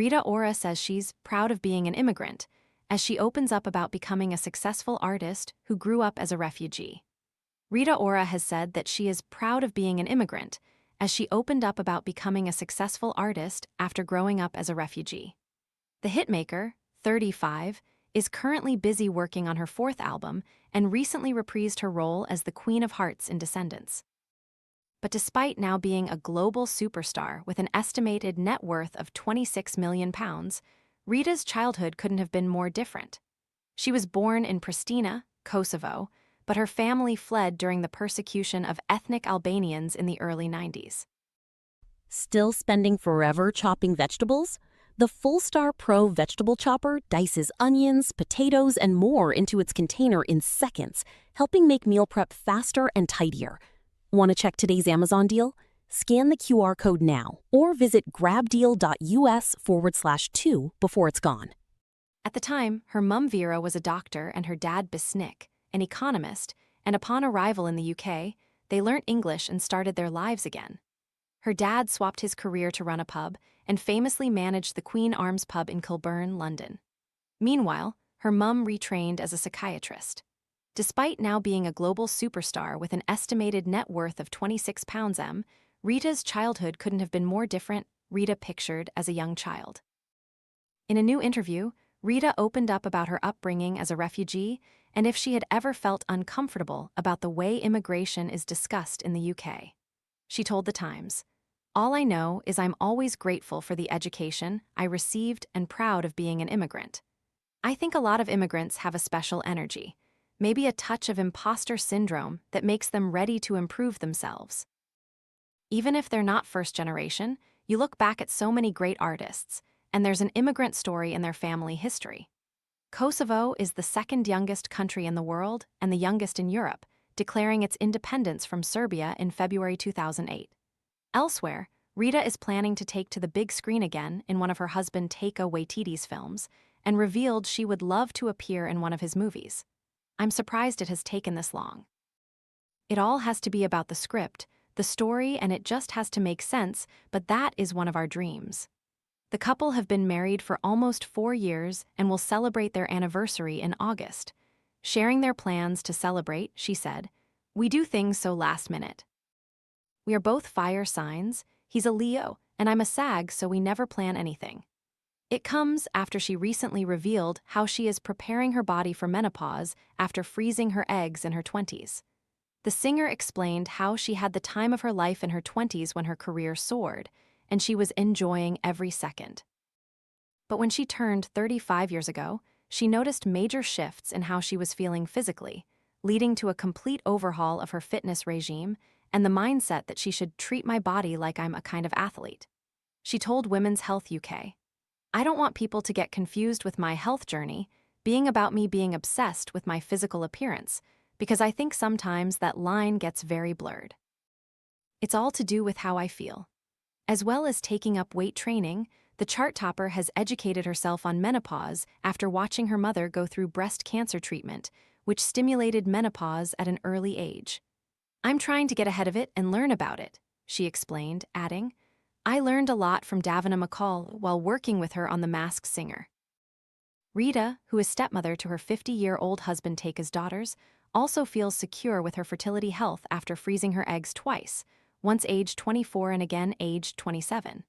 Rita Ora says she's proud of being an immigrant, as she opens up about becoming a successful artist who grew up as a refugee. Rita Ora has said that she is proud of being an immigrant, as she opened up about becoming a successful artist after growing up as a refugee. The hitmaker, 35, is currently busy working on her fourth album and recently reprised her role as the Queen of Hearts in Descendants. But despite now being a global superstar with an estimated net worth of £26 million, Rita's childhood couldn't have been more different. She was born in Pristina, Kosovo, but her family fled during the persecution of ethnic Albanians in the early 90s. Still spending forever chopping vegetables? The Full-Star Pro vegetable chopper dices onions, potatoes, and more into its container in seconds, helping make meal prep faster and tidier. Want to check today's Amazon deal? Scan the QR code now or visit grabdeal.us/2 before it's gone. At the time, her mum Vera was a doctor and her dad Besnik, an economist, and upon arrival in the UK, they learnt English and started their lives again. Her dad swapped his career to run a pub and famously managed the Queen Arms pub in Kilburn, London. Meanwhile, her mum retrained as a psychiatrist. Despite now being a global superstar with an estimated net worth of £26 Rita's childhood couldn't have been more different, Rita pictured as a young child. In a new interview, Rita opened up about her upbringing as a refugee and if she had ever felt uncomfortable about the way immigration is discussed in the UK. She told The Times, "All I know is I'm always grateful for the education I received and proud of being an immigrant. I think a lot of immigrants have a special energy, maybe a touch of imposter syndrome that makes them ready to improve themselves. Even if they're not first generation, you look back at so many great artists, and there's an immigrant story in their family history. Kosovo is the second youngest country in the world and the youngest in Europe, declaring its independence from Serbia in February 2008. Elsewhere, Rita is planning to take to the big screen again in one of her husband Taika Waititi's films and revealed she would love to appear in one of his movies. I'm surprised it has taken this long. It all has to be about the script, the story, and it just has to make sense, but that is one of our dreams." The couple have been married for almost 4 years and will celebrate their anniversary in August. Sharing their plans to celebrate, she said, "We do things so last minute. We are both fire signs, he's a Leo, and I'm a Sag, so we never plan anything." It comes after she recently revealed how she is preparing her body for menopause after freezing her eggs in her 20s. The singer explained how she had the time of her life in her 20s when her career soared, and she was enjoying every second. But when she turned 35 years ago, she noticed major shifts in how she was feeling physically, leading to a complete overhaul of her fitness regime and the mindset that she should treat my body like I'm a kind of athlete. She told Women's Health UK, "I don't want people to get confused with my health journey being about me being obsessed with my physical appearance, because I think sometimes that line gets very blurred. It's all to do with how I feel." As well as taking up weight training, the chart topper has educated herself on menopause after watching her mother go through breast cancer treatment, which stimulated menopause at an early age. "I'm trying to get ahead of it and learn about it," she explained, adding, "I learned a lot from Davina McCall while working with her on The Masked Singer." Rita, who is stepmother to her 50-year-old husband Taika's daughters, also feels secure with her fertility health after freezing her eggs twice, once aged 24 and again aged 27.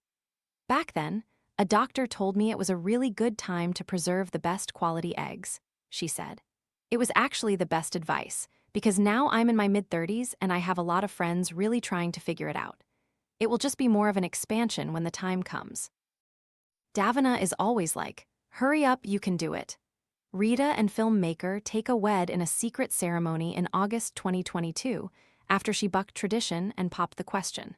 "Back then, a doctor told me it was a really good time to preserve the best quality eggs," she said. "It was actually the best advice, because now I'm in my mid-30s and I have a lot of friends really trying to figure it out. It will just be more of an expansion when the time comes." Davina is always like, "Hurry up, you can do it." Rita and filmmaker Taika wed in a secret ceremony in August 2022 after she bucked tradition and popped the question.